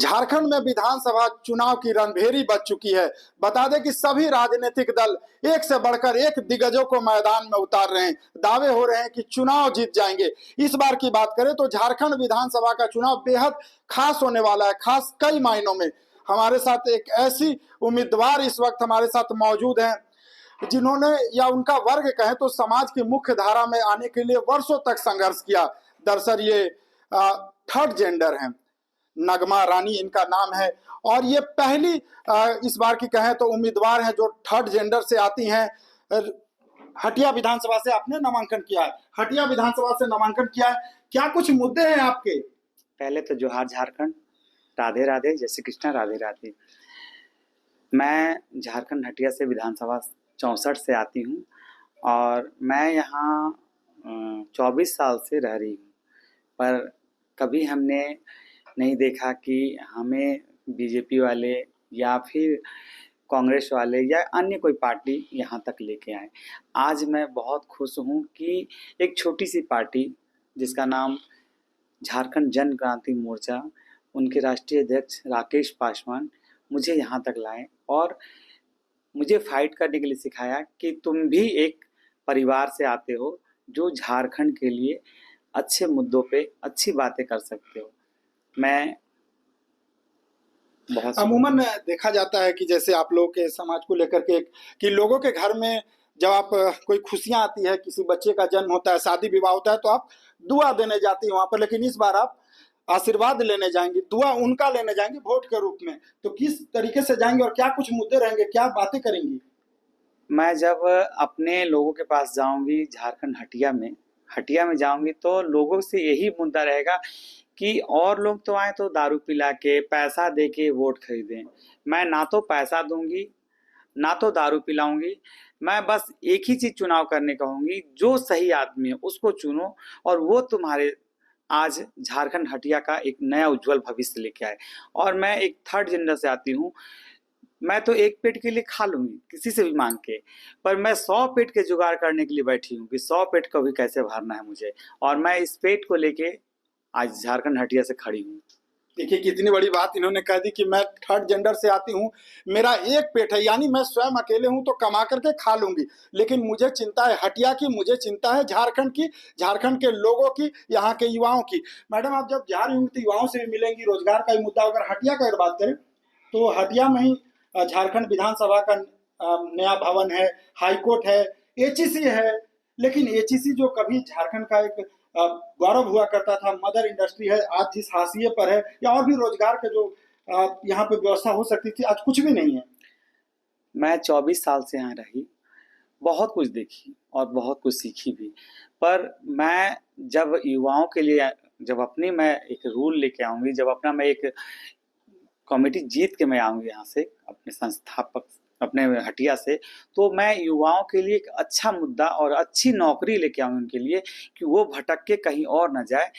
झारखंड में विधानसभा चुनाव की रणभेरी बज चुकी है। बता दें कि सभी राजनीतिक दल एक से बढ़कर एक दिग्गजों को मैदान में उतार रहे हैं। दावे हो रहे हैं कि चुनाव जीत जाएंगे। इस बार की बात करें तो झारखंड विधानसभा का चुनाव बेहद खास होने वाला है, खास कई मायनों में। हमारे साथ एक ऐसी उम्मीदवार इस वक्त हमारे साथ मौजूद हैं जिन्होंने या उनका वर्ग कहें तो समाज की मुख्य धारा में आने के लिए वर्षों तक संघर्ष किया। दरअसल ये थर्ड जेंडर हैं, नगमा रानी इनका नाम है, और ये पहली इस बार की कहें तो उम्मीदवार हैं जो थर्ड जेंडर से आती हैं। हटिया विधानसभा से आपने नामांकन किया है, हटिया विधानसभा से नामांकन किया है, क्या कुछ मुद्दे हैं आपके? पहले तो जोहार झारखंड, राधे राधे, जय श्री कृष्णा, राधे राधे। मैं झारखंड हटिया से विधानसभा 64 से आती हूँ और मैं यहाँ 24 साल से रह रही हूँ, पर कभी हमने नहीं देखा कि हमें बीजेपी वाले या फिर कांग्रेस वाले या अन्य कोई पार्टी यहाँ तक लेके आए। आज मैं बहुत खुश हूँ कि एक छोटी सी पार्टी जिसका नाम झारखंड जन क्रांति मोर्चा, उनके राष्ट्रीय अध्यक्ष राकेश पासवान मुझे यहाँ तक लाए और मुझे फाइट करने के लिए सिखाया कि तुम भी एक परिवार से आते हो जो झारखंड के लिए अच्छे मुद्दों पे अच्छी बातें कर सकते हो। मैं बहुत अमूमन देखा जाता है कि जैसे आप लोग के समाज को लेकर के कि लोगों के घर में जब आप कोई खुशियां आती है, किसी बच्चे का जन्म होता है, शादी विवाह होता है, तो आप दुआ देने जाती हैं वहां पर, लेकिन इस बार आप आशीर्वाद लेने जाएंगी, दुआ उनका लेने जाएंगी वोट के रूप में। तो किस तरीके से जाएंगे और क्या कुछ मुद्दे रहेंगे, क्या बातें करेंगी? मैं जब अपने लोगों के पास जाऊंगी झारखंड हटिया में जाऊंगी तो लोगों से यही मुद्दा रहेगा कि और लोग तो आए तो दारू पिला के पैसा दे के वोट खरीदें। मैं ना तो पैसा दूंगी ना तो दारू पिलाऊंगी। मैं बस एक ही चीज चुनाव करने कहूंगी, जो सही आदमी है उसको चुनो और वो तुम्हारे आज झारखंड हटिया का एक नया उज्जवल भविष्य लेके आए। और मैं एक थर्ड जेंडर से आती हूँ। मैं तो एक पेट के लिए खा लूंगी किसी से भी मांग के, पर मैं 100 पेट के जुगाड़ करने के लिए बैठी हूँ कि 100 पेट को भी कैसे भरना है मुझे, और मैं इस पेट को लेके आज झारखंड हटिया से खड़ी हूँ। देखिए कितनी बड़ी बात इन्होंने कह दी कि मैं थर्ड जेंडर से आती हूँ, मेरा एक पेट है, यानी मैं स्वयं अकेले हूँ तो कमा करके खा लूंगी, लेकिन मुझे चिंता है हटिया की, मुझे चिंता है झारखंड की, झारखंड के लोगों की, यहाँ के युवाओं की। मैडम आप जब जा रही होंगी तो युवाओं से भी मिलेंगी, रोजगार का ही मुद्दा। अगर हटिया की अगर बात करें तो हटिया में ही झारखंड विधानसभा का नया भवन है, हाईकोर्ट है, एचईसी है, लेकिन एचईसी जो कभी झारखंड का एक गौरव हुआ करता था, मदर इंडस्ट्री है, आज जिस हाशिए पर है, या और भी रोजगार के जो यहाँ पे व्यवस्था हो सकती थी, आज कुछ भी नहीं है। मैं 24 साल से यहाँ रही, बहुत कुछ देखी और बहुत कुछ सीखी भी, पर मैं जब युवाओं के लिए जब अपनी मैं एक रूल लेके आऊंगी, जब अपना मैं एक कमेटी जीत के मैं आऊंगी यहाँ से अपने संस्थापक अपने हटिया से, तो मैं युवाओं के लिए एक अच्छा मुद्दा और अच्छी नौकरी लेके आऊंगी उनके लिए कि वो भटक के कहीं और न जाए।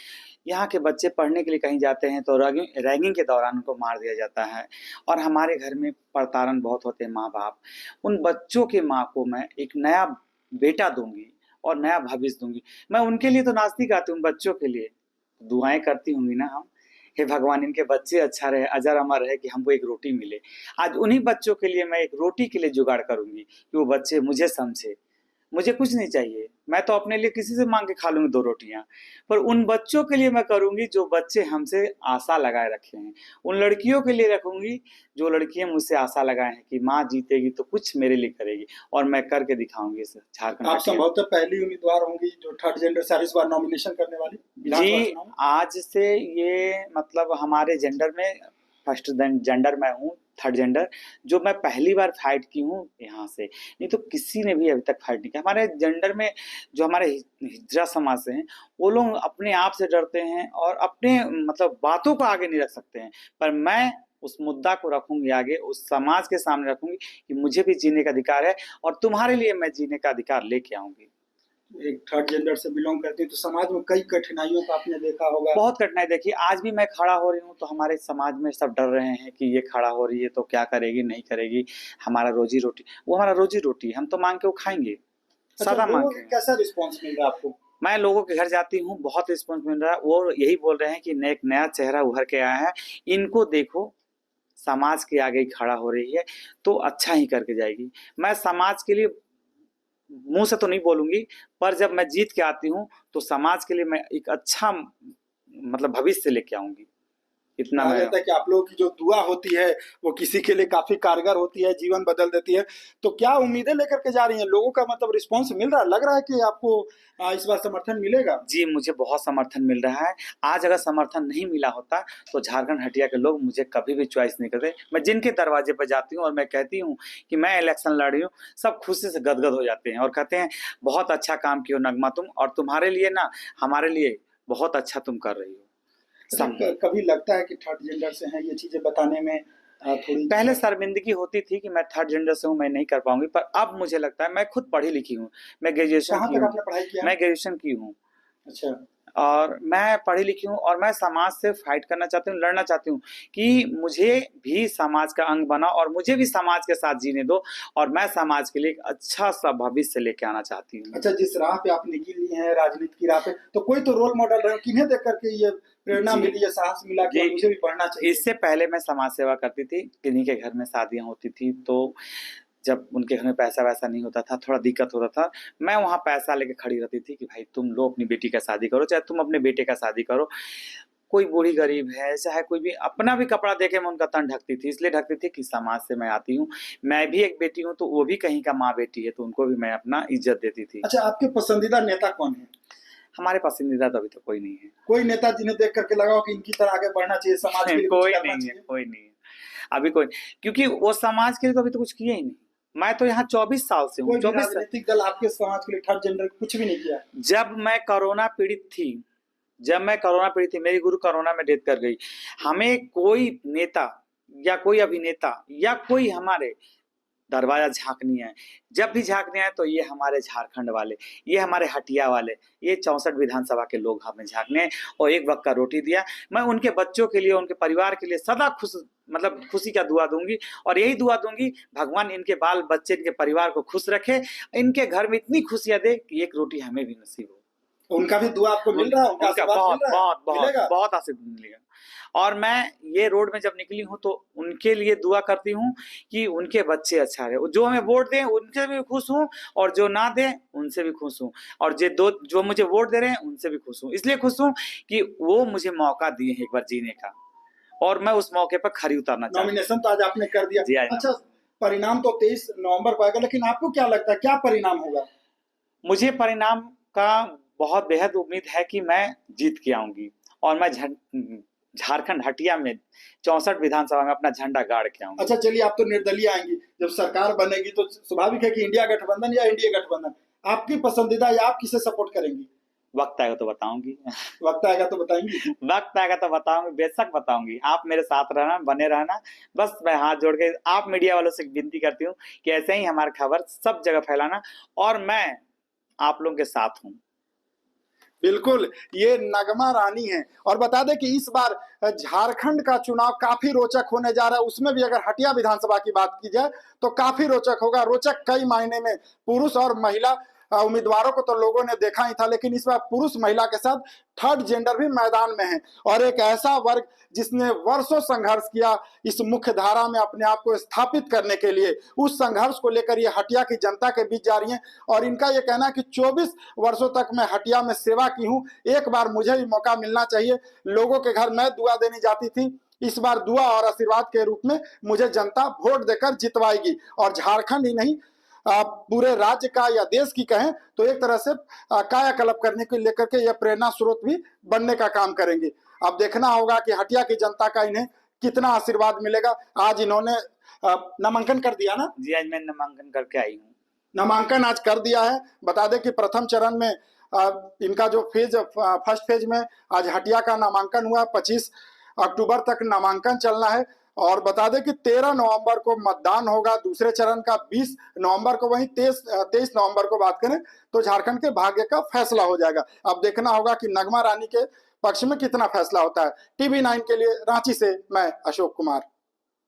यहाँ के बच्चे पढ़ने के लिए कहीं जाते हैं तो रैगिंग के दौरान उनको मार दिया जाता है और हमारे घर में प्रताड़न बहुत होते हैं माँ बाप। उन बच्चों के माँ को मैं एक नया बेटा दूंगी और नया भविष्य दूंगी। मैं उनके लिए तो नाचती गाती हूँ, बच्चों के लिए दुआएं करती होंगी ना हम, हे भगवान इनके बच्चे अच्छा रहे, अजर अमर रहे, कि हमको एक रोटी मिले। आज उन्हीं बच्चों के लिए मैं एक रोटी के लिए जुगाड़ करूंगी कि वो बच्चे मुझे समझे। मुझे कुछ नहीं चाहिए, मैं तो अपने लिए किसी से मांग के खा लूंगी 2 रोटियां, पर उन बच्चों के लिए मैं करूंगी जो बच्चे हमसे आशा लगाए रखे हैं। उन लड़कियों के लिए रखूंगी जो लड़कियां मुझसे आशा लगाए हैं कि माँ जीतेगी तो कुछ मेरे लिए करेगी, और मैं करके दिखाऊंगी इस झारखंड। आप संभवतः पहली उम्मीदवार होंगी जो थर्ड जेंडर से इस बार नॉमिनेशन करने वाली। जी, आज से ये मतलब हमारे जेंडर में फर्स्ट जेंडर मैं हूँ, थर्ड जेंडर, जो मैं पहली बार फाइट की हूँ यहाँ से, नहीं तो किसी ने भी अभी तक फाइट नहीं किया। हमारे जेंडर में जो हमारे हिजड़ा समाज से हैं वो लोग अपने आप से डरते हैं और अपने मतलब बातों को आगे नहीं रख सकते हैं, पर मैं उस मुद्दा को रखूंगी आगे, उस समाज के सामने रखूंगी कि मुझे भी जीने का अधिकार है और तुम्हारे लिए मैं जीने का अधिकार लेके आऊंगी। एक थर्ड जेंडर से बिलोंग करती है तो समाज में कई कठिनाइयों का आपने देखा होगा। बहुत कठिनाई देखी। आज भी मैं खड़ा हो रही हूँ तो हमारे समाज में सब डर रहे हैं कि ये खड़ा हो रही है तो क्या करेगी नहीं करेगी, हमारा रोजी रोटी। वो हमारा रोजी रोटी, हम तो मांग के वो खाएंगे, अच्छा, सादा मांग लोगों के। का कैसा रिस्पॉन्स मिल रहा है आपको? मैं लोगों के घर जाती हूँ, बहुत रिस्पॉन्स मिल रहा है। वो यही बोल रहे हैं कि एक नया चेहरा उभर के आया है, इनको देखो, समाज के आगे ही खड़ा हो रही है तो अच्छा ही करके जाएगी। मैं समाज के लिए मुंह से तो नहीं बोलूंगी, पर जब मैं जीत के आती हूँ तो समाज के लिए मैं एक अच्छा मतलब भविष्य लेके आऊंगी। इतना कहा मैं जाता है कि आप लोगों की जो दुआ होती है वो किसी के लिए काफी कारगर होती है, जीवन बदल देती है। तो क्या उम्मीदें लेकर के जा रही हैं? लोगों का मतलब रिस्पांस मिल रहा है, लग रहा है कि आपको इस बार समर्थन मिलेगा? जी, मुझे बहुत समर्थन मिल रहा है। आज अगर समर्थन नहीं मिला होता तो झारखंड हटिया के लोग मुझे कभी भी चॉइस नहीं करते। मैं जिनके दरवाजे पर जाती हूँ और मैं कहती हूँ कि मैं इलेक्शन लड़ रही हूँ, सब खुशी से गदगद हो जाते हैं और कहते हैं बहुत अच्छा काम किया नगमा तुम, और तुम्हारे लिए ना हमारे लिए बहुत अच्छा तुम कर रही हो। अच्छा, कभी लगता है कि थर्ड जेंडर से हैं, ये चीजें बताने में थोड़ी पहले शर्मिंदगी होती थी कि मैं थर्ड जेंडर से हूँ, मैं नहीं कर पाऊंगी, पर अब मुझे लगता है मैं खुद पढ़ी लिखी हूँ, मैं ग्रेजुएशन कहाँ की तक हूँ, आपने पढ़ाई किया? मैं ग्रेजुएशन की हूँ अच्छा। और मैं पढ़ी लिखी हूँ और मैं समाज से फाइट करना चाहती हूँ, लड़ना चाहती हूँ कि मुझे भी समाज का अंग बना और मुझे भी समाज के साथ जीने दो, और मैं समाज के लिए एक अच्छा सा भविष्य लेके आना चाहती हूँ। अच्छा, जिस राह पे आप निकली हैं, राजनीति की राह पे, तो कोई तो रोल मॉडल रहे, किन्हें देख करके ये प्रेरणा जी। मिली, ये साहस मिला कि जी। मुझे भी पढ़ना चाहिए? इससे पहले मैं समाज सेवा करती थी, किन्हीं के घर में शादियां होती थी तो जब उनके घर में पैसा वैसा नहीं होता था, थोड़ा दिक्कत होता था, मैं वहाँ पैसा लेके खड़ी रहती थी कि भाई तुम लो अपनी बेटी का शादी करो, चाहे तुम अपने बेटे का शादी करो। कोई बूढ़ी गरीब है, चाहे कोई भी, अपना भी कपड़ा देके मैं उनका तन ढकती थी, इसलिए ढकती थी कि समाज से मैं आती हूँ, मैं भी एक बेटी हूँ तो वो भी कहीं का माँ बेटी है, तो उनको भी मैं अपना इज्जत देती थी। अच्छा, आपके पसंदीदा नेता कौन है? हमारे पसंदीदा तो अभी तो कोई नहीं है। कोई नेता जिन्हें देख करके लगा हो कि इनकी तरह आगे बढ़ना चाहिए, समाज के लिए कुछ कोई करना नहीं है, चाहिए? कोई नहीं है। अभी कोई, क्योंकि वो समाज के लिए तो अभी तो कुछ किए ही नहीं। मैं तो यहाँ 24 साल से हूँ, कोई भी 24 साल। राजनीतिक दल आपके समाज के लिए थर्ड जेंडर कुछ भी नहीं किया? जब मैं कोरोना पीड़ित थी, मेरी गुरु कोरोना में डेथ कर गई, हमें कोई नेता या कोई अभिनेता या कोई हमारे दरवाजा झांकनी है, जब भी झांकने आए तो ये हमारे झारखंड वाले, ये हमारे हटिया वाले, ये 64 विधानसभा के लोग हमें झांकने, और एक वक्त का रोटी दिया। मैं उनके बच्चों के लिए, उनके परिवार के लिए सदा खुश, मतलब खुशी का दुआ दूंगी, और यही दुआ दूंगी भगवान इनके बाल बच्चे, इनके परिवार को खुश रखे, इनके घर में इतनी खुशियां दे कि एक रोटी हमें भी नसीब हो। उनका भी दुआ आपको मिल रहा है? उनका उनका आशीर्वाद बहुत मिल रहा है? बहुत बहुत मिलेगा? बहुत आशीर्वाद मिलेगा। और मैं ये रोड में जब निकली हूँ तो उनके लिए दुआ करती हूँ कि उनके बच्चे अच्छा रहे, जो हमें वोट दें उनसे भी खुश हूँ, और जो ना दें उनसे भी खुश हूँ, और जो मुझे वोट दे रहे हैं उनसे भी खुश हूँ। इसलिए खुश हूँ कि वो मुझे मौका दिए हैं एक बार जीने का, और मैं उस मौके पर खरी उतरना चाहता हूँ। नॉमिनेशन तो आज आपने कर दिया। जी, आज अच्छा, परिणाम तो 23 नवंबर को आएगा, लेकिन आपको क्या लगता है क्या परिणाम होगा? मुझे परिणाम का बहुत बेहद उम्मीद है कि मैं जीत के आऊंगी, और मैं झारखंड हटिया में 64 विधानसभा में अपना झंडा गाड़ के आऊंगी। अच्छा, चलिए, आप तो निर्दलीय आएंगी, जब सरकार बनेगी तो स्वाभाविक है कि इंडिया गठबंधन या एनडीए गठबंधन, आपकी पसंदीदा या आप किसे सपोर्ट करेंगी? वक्त आएगा तो बताऊंगी। वक्त आएगा तो बताएंगी? वक्त आएगा तो बताऊंगी, बेशक बताऊंगी। आप मेरे साथ रहना, बने रहना। बस मैं हाथ जोड़ के आप मीडिया वालों से विनती करती हूँ कि ऐसे ही हमारी खबर सब जगह फैलाना, और मैं आप लोगों के साथ हूँ। बिल्कुल, ये नगमा रानी है। और बता दें कि इस बार झारखंड का चुनाव काफी रोचक होने जा रहा है, उसमें भी अगर हटिया विधानसभा की बात की जाए तो काफी रोचक होगा। रोचक कई मायने में, पुरुष और महिला उम्मीदवारों को तो लोगों ने देखा ही था, लेकिन इस बार पुरुष महिला के साथ थर्ड जेंडर भी मैदान में है, और एक ऐसा वर्ग जिसने वर्षों संघर्ष किया इस मुख्य धारा में अपने आप को स्थापित करने के लिए, उस संघर्ष को लेकर ये हटिया की जनता के बीच जा रही हैं। और इनका ये कहना है कि 24 वर्षों तक मैं हटिया में सेवा की हूँ, एक बार मुझे भी मौका मिलना चाहिए। लोगों के घर मैं दुआ देने जाती थी, इस बार दुआ और आशीर्वाद के रूप में मुझे जनता वोट देकर जितवाएगी, और झारखंड ही नहीं पूरे राज्य का या देश की कहें तो एक तरह से कायाकल्प करने को लेकर के यह प्रेरणा स्रोत भी बनने का काम करेंगे। अब देखना होगा कि हटिया की जनता का इन्हें कितना आशीर्वाद मिलेगा। आज इन्होंने नामांकन कर दिया ना? जी, आज मैं नामांकन करके आई हूँ। नामांकन आज कर दिया है। बता दें कि प्रथम चरण में इनका जो फर्स्ट फेज में आज हटिया का नामांकन हुआ। 25 अक्टूबर तक नामांकन चलना है, और बता दें कि 13 नवंबर को मतदान होगा दूसरे चरण का, 20 नवंबर को, वहीं 23 नवंबर को बात करें तो झारखंड के भाग्य का फैसला हो जाएगा। अब देखना होगा कि नगमा रानी के पक्ष में कितना फैसला होता है। TV9 के लिए रांची से मैं अशोक कुमार।